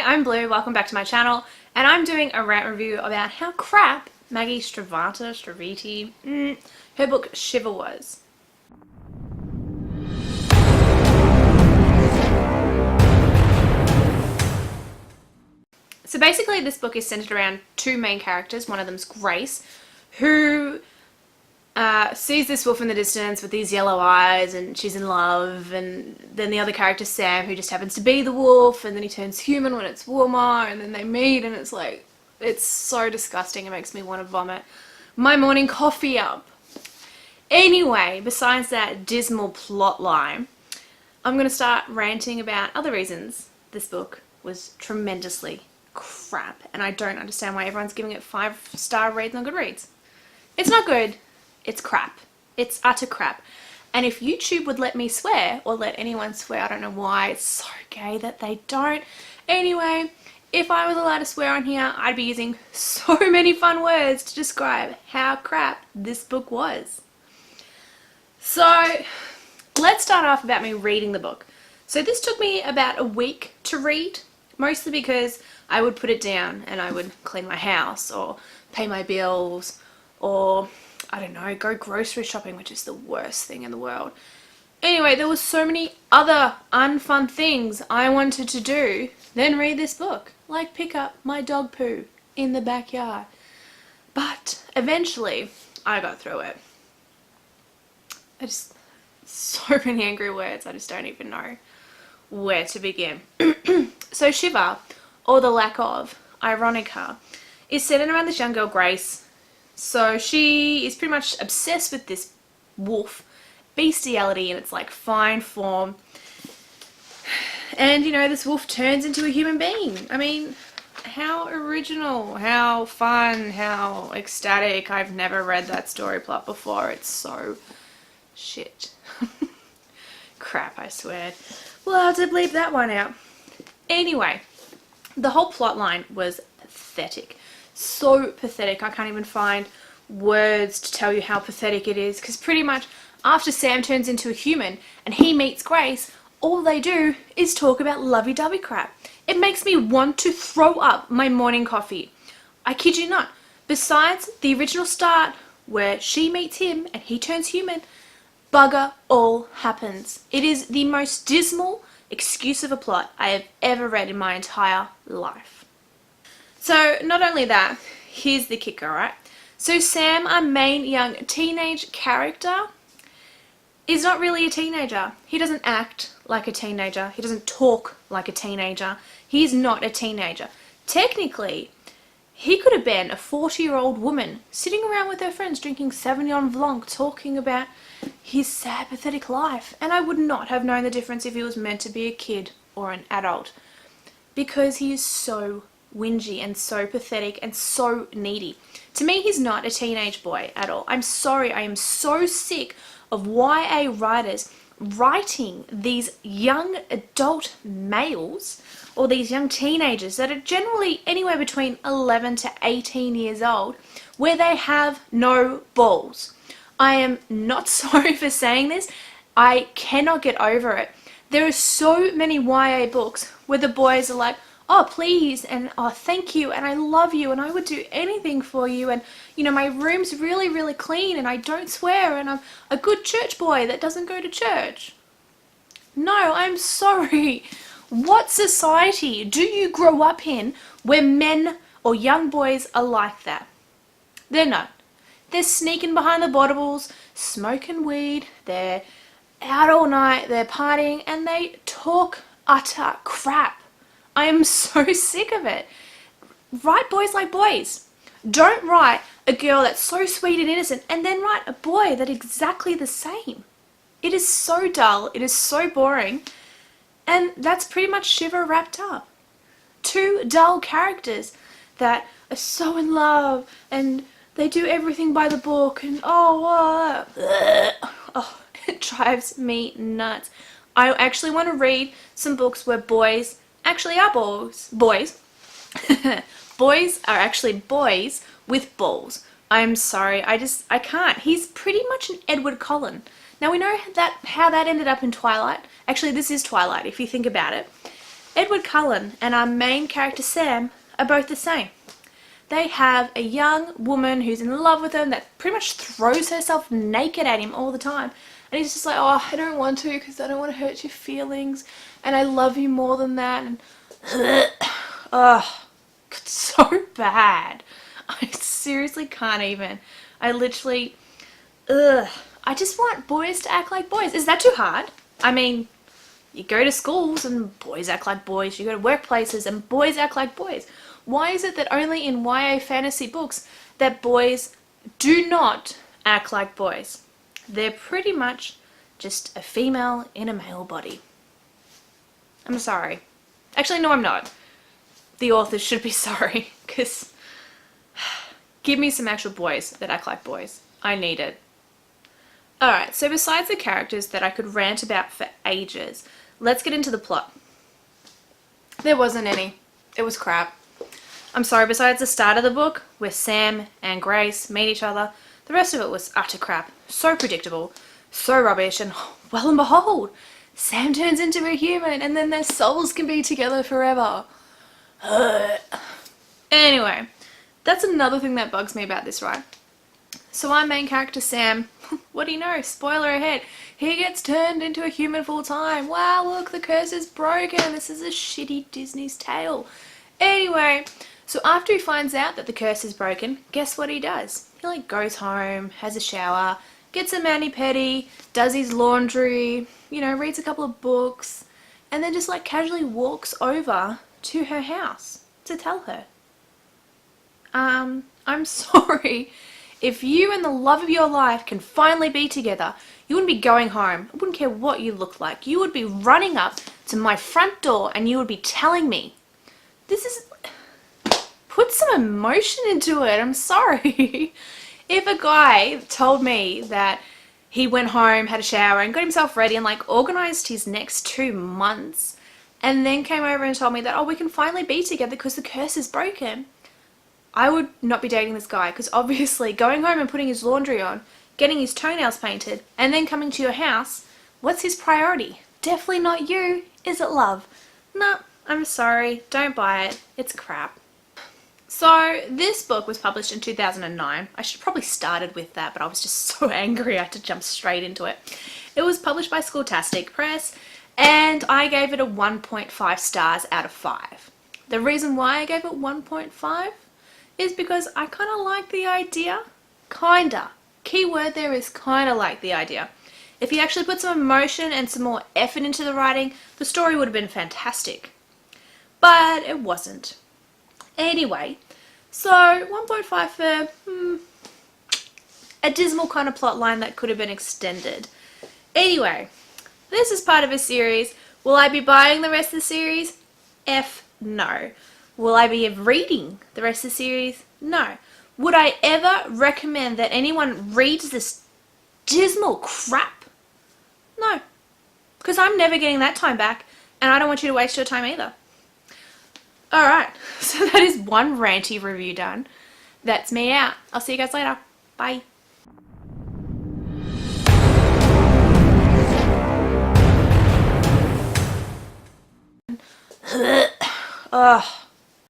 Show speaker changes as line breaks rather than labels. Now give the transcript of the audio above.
I'm Blue, welcome back to my channel, and I'm doing a rant review about how crap Maggie Straviti, her book Shiver was. So basically this book is centered around two main characters. One of them's Grace, who sees this wolf in the distance with these yellow eyes and she's in love, and then the other character Sam, who just happens to be the wolf, and then he turns human when it's warmer, and then they meet and it's like, it's so disgusting, it makes me want to vomit my morning coffee up. Anyway, besides that dismal plot line, I'm going to start ranting about other reasons this book was tremendously crap, and I don't understand why everyone's giving it 5-star rating on Goodreads. It's not good. It's crap. It's utter crap. And if YouTube would let me swear, or let anyone swear, I don't know why, it's so gay that they don't. Anyway, if I was allowed to swear on here, I'd be using so many fun words to describe how crap this book was. So, let's start off about me reading the book. So this took me about a week to read, mostly because I would put it down and I would clean my house, or pay my bills, or I don't know, go grocery shopping, which is the worst thing in the world. Anyway, there were so many other unfun things I wanted to do than read this book, like pick up my dog poo in the backyard. But eventually, I got through it. So many angry words, I just don't even know where to begin. So Shiver, or the lack of, ironica, is centered around this young girl, Grace. So she is pretty much obsessed with this wolf bestiality in its like fine form. And you know, this wolf turns into a human being. I mean, how original, how fun, how ecstatic. I've never read that story plot before. It's so shit. Crap, I swear. Well, I'll have to bleep that one out. Anyway, the whole plot line was pathetic. So pathetic, I can't even find words to tell you how pathetic it is, because pretty much after Sam turns into a human and he meets Grace, all they do is talk about lovey-dovey crap. It makes me want to throw up my morning coffee. I kid you not. Besides the original start where she meets him and he turns human, bugger all happens. It is the most dismal excuse of a plot I have ever read in my entire life. So, not only that, here's the kicker, right? So Sam, our main young teenage character, is not really a teenager. He doesn't act like a teenager. He doesn't talk like a teenager. He's not a teenager. Technically, he could have been a 40-year-old woman sitting around with her friends drinking Sauvignon Blanc, talking about his sad, pathetic life. And I would not have known the difference if he was meant to be a kid or an adult, because he is so whingy and so pathetic and so needy. To me, he's not a teenage boy at all. I'm sorry, I am so sick of YA writers writing these young adult males, or these young teenagers that are generally anywhere between 11 to 18 years old, where they have no balls. I am not sorry for saying this. I cannot get over it. There are so many YA books where the boys are like, oh please, and oh thank you, and I love you, and I would do anything for you, and you know, my room's really, really clean, and I don't swear, and I'm a good church boy that doesn't go to church. No, I'm sorry. What society do you grow up in where men or young boys are like that? They're not. They're sneaking behind the bottables, smoking weed, they're out all night, they're partying, and they talk utter crap. I am so sick of it. Write boys like boys. Don't write a girl that's so sweet and innocent and then write a boy that's exactly the same. It is so dull. It is so boring. And that's pretty much Shiver wrapped up. Two dull characters that are so in love and they do everything by the book, and oh, it drives me nuts. I actually want to read some books where boys actually are boys. Boys are actually boys with balls. I'm sorry, I can't. He's pretty much an Edward Cullen. Now we know how that ended up in Twilight. Actually, this is Twilight if you think about it. Edward Cullen and our main character Sam are both the same. They have a young woman who's in love with him that pretty much throws herself naked at him all the time. And he's just like, oh, I don't want to because I don't want to hurt your feelings. And I love you more than that. And oh, it's so bad. I seriously can't even. I literally, I just want boys to act like boys. Is that too hard? I mean, you go to schools and boys act like boys. You go to workplaces and boys act like boys. Why is it that only in YA fantasy books that boys do not act like boys? They're pretty much just a female in a male body. I'm sorry. Actually, no, I'm not. The authors should be sorry, because give me some actual boys that act like boys. I need it. Alright, so besides the characters that I could rant about for ages, let's get into the plot. There wasn't any. It was crap. I'm sorry, besides the start of the book, where Sam and Grace meet each other, the rest of it was utter crap. So predictable, so rubbish, and well and behold, Sam turns into a human and then their souls can be together forever. Anyway, that's another thing that bugs me about this, right? So our main character Sam, what do you know? Spoiler ahead. He gets turned into a human full time. Wow, look, the curse is broken. This is a shitty Disney's tale. Anyway, so after he finds out that the curse is broken, guess what he does? He like goes home, has a shower, gets a mani-pedi, does his laundry, you know, reads a couple of books, and then just like casually walks over to her house to tell her. I'm sorry. If you and the love of your life can finally be together, you wouldn't be going home. I wouldn't care what you look like. You would be running up to my front door and you would be telling me. This is... Put some emotion into it. I'm sorry. If a guy told me that he went home, had a shower and got himself ready and like organized his next 2 months and then came over and told me that, oh, we can finally be together because the curse is broken, I would not be dating this guy, because obviously going home and putting his laundry on, getting his toenails painted, and then coming to your house, what's his priority? Definitely not you, is it, love? Nah, I'm sorry, don't buy it, it's crap. So this book was published in 2009. I should have probably started with that, but I was just so angry I had to jump straight into it. It was published by Schooltastic Press, and I gave it a 1.5 stars out of 5. The reason why I gave it 1.5 is because I kind of like the idea. Kinda. Key word there is kinda like the idea. If you actually put some emotion and some more effort into the writing, the story would have been fantastic. But it wasn't. Anyway, so 1.5 for a dismal kind of plot line that could have been extended. Anyway, this is part of a series. Will I be buying the rest of the series? F no. Will I be reading the rest of the series? No. Would I ever recommend that anyone reads this dismal crap? No. Because I'm never getting that time back, and I don't want you to waste your time either. Alright, so that is one ranty review done. That's me out. I'll see you guys later. Bye. Ugh.